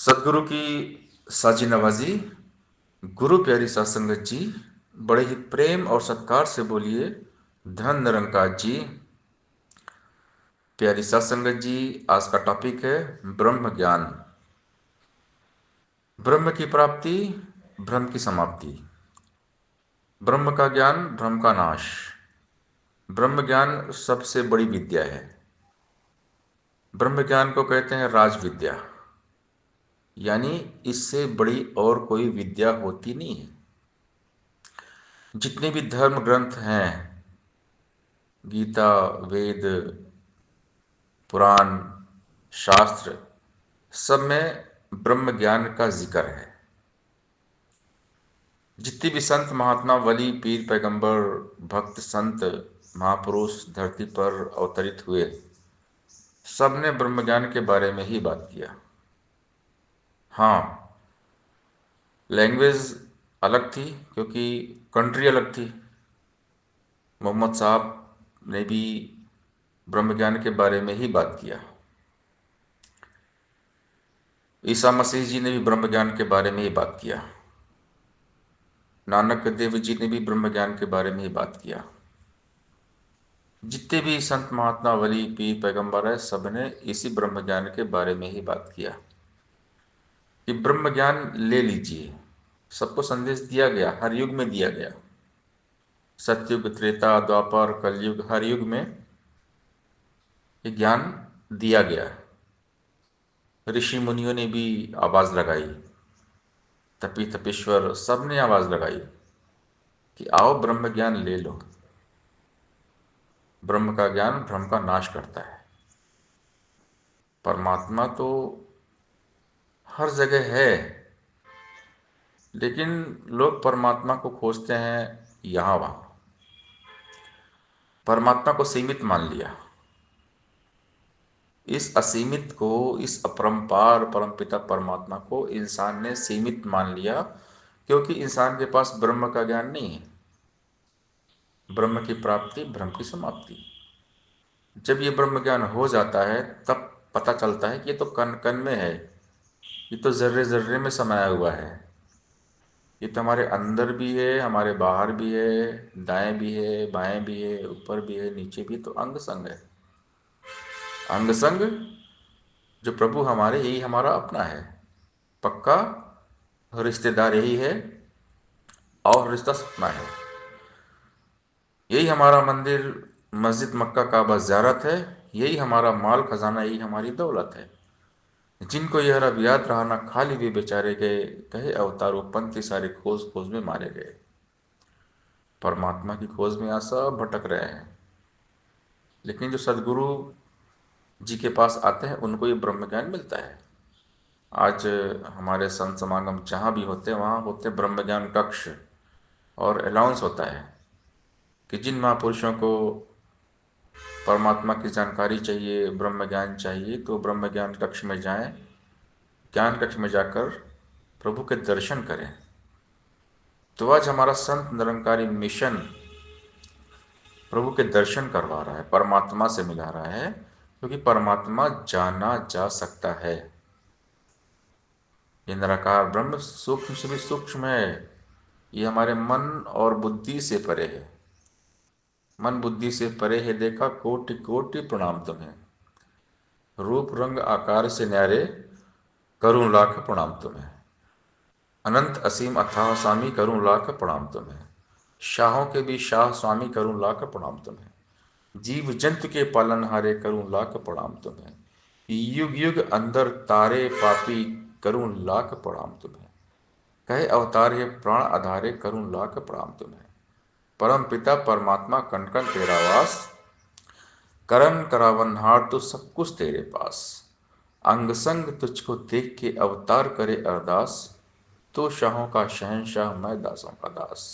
सदगुरु की साजी नवाजी। गुरु प्यारी सत्संगत जी, बड़े ही प्रेम और सत्कार से बोलिए। धन निरंकार जी। प्यारी सत्संगत जी, आज का टॉपिक है ब्रह्म ज्ञान। ब्रह्म की प्राप्ति, भ्रम की समाप्ति। ब्रह्म का ज्ञान, भ्रम का नाश। ब्रह्म ज्ञान सबसे बड़ी विद्या है। ब्रह्म ज्ञान को कहते हैं राज विद्या, यानी इससे बड़ी और कोई विद्या होती नहीं है। जितने भी धर्म ग्रंथ हैं, गीता, वेद, पुराण, शास्त्र, सब में ब्रह्म ज्ञान का जिक्र है। जितने भी संत महात्मा, वली, पीर, पैगंबर, भक्त, संत, महापुरुष धरती पर अवतरित हुए, सब ने ब्रह्म ज्ञान के बारे में ही बात किया। हाँ, लैंग्वेज अलग थी क्योंकि कंट्री अलग थी। मोहम्मद साहब ने भी ब्रह्म ज्ञान के बारे में ही बात किया। ईसा मसीह जी ने भी ब्रह्म ज्ञान के बारे में ही बात किया। नानक देव जी ने भी ब्रह्म ज्ञान के बारे में ही बात किया। जितने भी संत महात्मा, वली, पीर, पैगंबर है, सब ने इसी ब्रह्म ज्ञान के बारे में ही बात किया कि ब्रह्म ज्ञान ले लीजिए। सबको संदेश दिया गया, हर युग में दिया गया। सतयुग, त्रेता, द्वापर, कलयुग, हर युग में ये ज्ञान दिया गया। ऋषि मुनियों ने भी आवाज लगाई, तपी तपेश्वर सब ने आवाज लगाई कि आओ ब्रह्म ज्ञान ले लो। ब्रह्म का ज्ञान भ्रम का नाश करता है। परमात्मा तो हर जगह है, लेकिन लोग परमात्मा को खोजते हैं यहाँ वहाँ। परमात्मा को सीमित मान लिया। इस असीमित को, इस अपरंपार परमपिता परमात्मा को इंसान ने सीमित मान लिया, क्योंकि इंसान के पास ब्रह्म का ज्ञान नहीं है। ब्रह्म की प्राप्ति, भ्रम की समाप्ति। जब ये ब्रह्म ज्ञान हो जाता है, तब पता चलता है कि ये तो कण कण में है, ये तो जर्रे जर्रे में समाया हुआ है। ये तो हमारे अंदर भी है, हमारे बाहर भी है, दाएं भी है, बाएं भी है, ऊपर भी है, नीचे भी है। तो अंग संग है। अंग संग जो प्रभु हमारे, यही हमारा अपना है, पक्का रिश्तेदार यही है, और रिश्ता सपना है। यही हमारा मंदिर, मस्जिद, मक्का, काबा ज़ियारत है। यही हमारा माल खजाना, यही हमारी दौलत है। जिनको यह रब याद रहा ना, खाली वे बेचारे गए, कहे अवतारो पंथी सारे खोज खोज में मारे गए। परमात्मा की खोज में यहाँ सब भटक रहे हैं, लेकिन जो सदगुरु जी के पास आते हैं उनको ये ब्रह्म ज्ञान मिलता है। आज हमारे संत समागम जहाँ भी होते हैं, वहाँ होते ब्रह्म ज्ञान कक्ष, और अनाउंस होता है कि जिन महापुरुषों को परमात्मा की जानकारी चाहिए, ब्रह्म ज्ञान चाहिए, तो ब्रह्म ज्ञान कक्ष में जाएं। ज्ञान कक्ष में जाकर प्रभु के दर्शन करें। तो आज हमारा संत निरंकारी मिशन प्रभु के दर्शन करवा रहा है, परमात्मा से मिला रहा है, क्योंकि परमात्मा जाना जा सकता है। ये निराकार ब्रह्म सूक्ष्म से भी सूक्ष्म है। ये हमारे मन और बुद्धि से परे है। मन बुद्धि से परे है, देखा कोटि कोटि प्रणाम तुम्हें। रूप रंग आकार से न्यारे, करूं लाख प्रणाम तुम्हें। अनंत असीम अथाह स्वामी, करूं लाख प्रणाम तुम्हें। शाहों के भी शाह स्वामी, करूं लाख प्रणाम तुम्हें। जीव जंतु के पालनहारे, करूं लाख प्रणाम तुम्हें। युग युग अंदर तारे पापी, करूं लाख प्रणाम तुम्हें। कहे अवतार है प्राण आधारे, करूं लाख प्रणाम तुम्हें। परम पिता परमात्मा कण कण तेरा वास, करन करावनहार तो सब कुछ तेरे पास। अंग संग तुझको देख के अवतार करे अरदास, तो शाहों का शहंशाह मैं दासों का दास।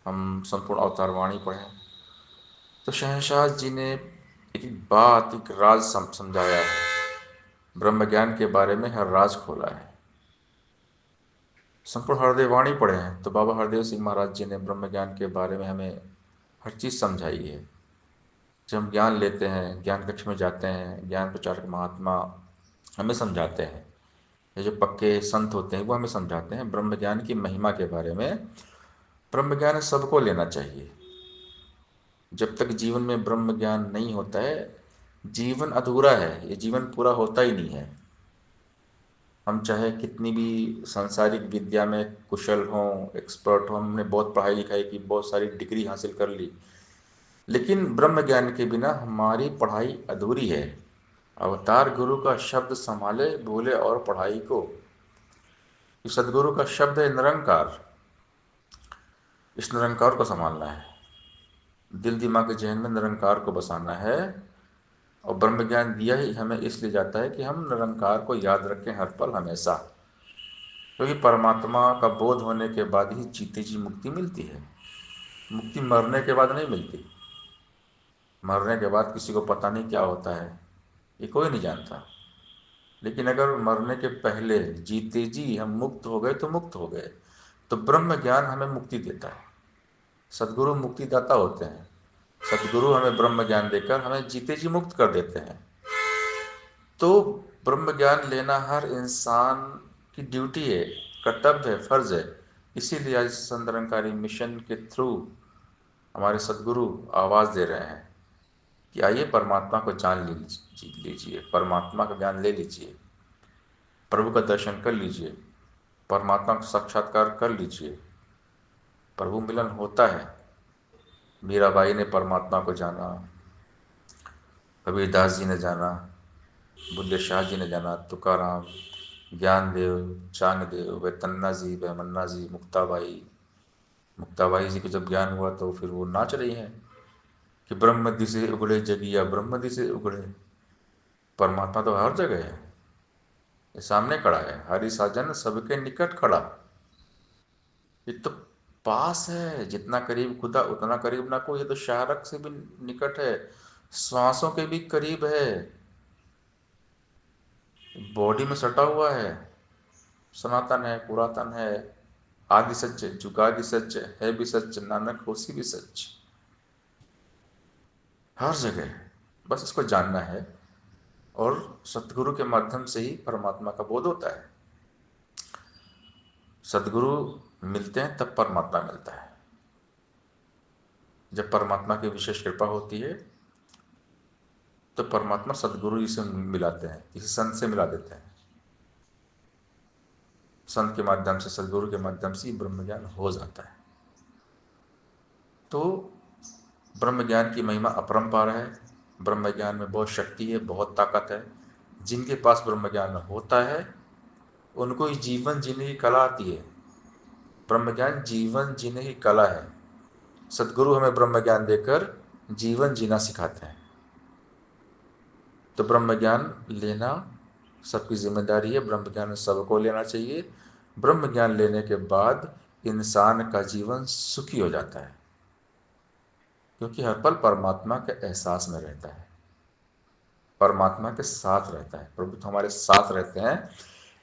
हम संपूर्ण अवतार वाणी पढ़ें तो शहंशाह जी ने एक एक बात, एक राज समझाया है। ब्रह्म ज्ञान के बारे में हर राज खोला है। संपूर्ण हरदेव वाणी पढ़े हैं तो बाबा हरदेव सिंह महाराज जी ने ब्रह्म ज्ञान के बारे में हमें हर चीज़ समझाई है। जब हम ज्ञान लेते हैं, ज्ञान कक्ष में जाते हैं, ज्ञान प्रचारक महात्मा हमें समझाते हैं ये जो पक्के संत होते हैं वो हमें समझाते हैं ब्रह्म ज्ञान की महिमा के बारे में। ब्रह्म ज्ञान सबको लेना चाहिए। जब तक जीवन में ब्रह्म ज्ञान नहीं होता है, जीवन अधूरा है, ये जीवन पूरा होता ही नहीं है। हम चाहे कितनी भी सांसारिक विद्या में कुशल हों, एक्सपर्ट हों, हमने बहुत पढ़ाई लिखाई की, बहुत सारी डिग्री हासिल कर ली, लेकिन ब्रह्म ज्ञान के बिना हमारी पढ़ाई अधूरी है। अवतार गुरु का शब्द संभाले भूले और पढ़ाई को। ये सदगुरु का शब्द है निरंकार। इस निरंकार को संभालना है, दिल दिमाग के जहन में निरंकार को बसाना है। और ब्रह्म ज्ञान दिया ही हमें इसलिए जाता है कि हम निरंकार को याद रखें हर पल हमेशा। क्योंकि परमात्मा का बोध होने के बाद ही जीते जी मुक्ति मिलती है। मुक्ति मरने के बाद नहीं मिलती। मरने के बाद किसी को पता नहीं क्या होता है, ये कोई नहीं जानता। लेकिन अगर मरने के पहले जीते जी हम मुक्त हो गए तो मुक्त हो गए। तो ब्रह्म ज्ञान हमें मुक्ति देता है। सदगुरु मुक्तिदाता होते हैं। सदगुरु हमें ब्रह्म ज्ञान देकर हमें जीते जी मुक्त कर देते हैं। तो ब्रह्म ज्ञान लेना हर इंसान की ड्यूटी है, कर्तव्य है, फर्ज है। इसीलिए आज संत निरंकारी मिशन के थ्रू हमारे सदगुरु आवाज़ दे रहे हैं कि आइए परमात्मा को जान लीजिए, परमात्मा का ज्ञान ले लीजिए, प्रभु का दर्शन कर लीजिए, परमात्मा का साक्षात्कार कर लीजिए। प्रभु मिलन होता है। मीराबाई ने परमात्मा को जाना, कबीरदास जी ने जाना, बुल्ले शाह जी ने जाना, तुकाराम, ज्ञानदेव, चांगदेव, व तन्ना जी, व मन्ना जी, मुक्ताबाई। मुक्ताबाई जी को जब ज्ञान हुआ तो फिर वो नाच रही हैं कि ब्रह्म दिसे उगड़े जगिया, ब्रह्म दिसे उगड़े। परमात्मा तो हर जगह है, ये सामने खड़ा है, हरि साजन सबके निकट खड़ा। ये तो पास है, जितना करीब खुदा उतना करीब ना कोई। ये तो शाहरक से भी निकट है, श्वासों के भी करीब है, बॉडी में सटा हुआ है। सनातन है, पुरातन है, आदि सच, जुगादि सच है भी सच, नानक होसी भी सच। हर जगह, बस इसको जानना है। और सतगुरु के माध्यम से ही परमात्मा का बोध होता है। सदगुरु मिलते हैं तब परमात्मा मिलता है। जब परमात्मा की विशेष कृपा होती है तो परमात्मा सदगुरु जी से मिलाते हैं, किसी संत से मिला देते हैं। संत के माध्यम से, सदगुरु के माध्यम से ब्रह्म ज्ञान हो जाता है। तो ब्रह्म ज्ञान की महिमा अपरंपार है। ब्रह्म ज्ञान में बहुत शक्ति है, बहुत ताकत है। जिनके पास ब्रह्म ज्ञान होता है उनको ही जीवन जीने की कला आती है। ब्रह्म ज्ञान जीवन जीने की कला है। सदगुरु हमें ब्रह्म ज्ञान देकर जीवन जीना सिखाते हैं। तो ब्रह्म ज्ञान लेना सबकी जिम्मेदारी है। ब्रह्म ज्ञान सबको लेना चाहिए। ब्रह्म ज्ञान लेने के बाद इंसान का जीवन सुखी हो जाता है, क्योंकि हर पल परमात्मा के एहसास में रहता है, परमात्मा के साथ रहता है। प्रभु तो हमारे साथ रहते हैं,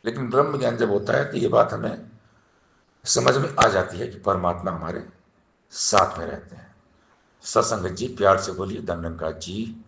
लेकिन ब्रह्म ज्ञान जब होता है तो ये बात हमें समझ में आ जाती है कि परमात्मा हमारे साथ में रहते हैं। सत्संगत जी, प्यार से बोलिए धन निरंकार जी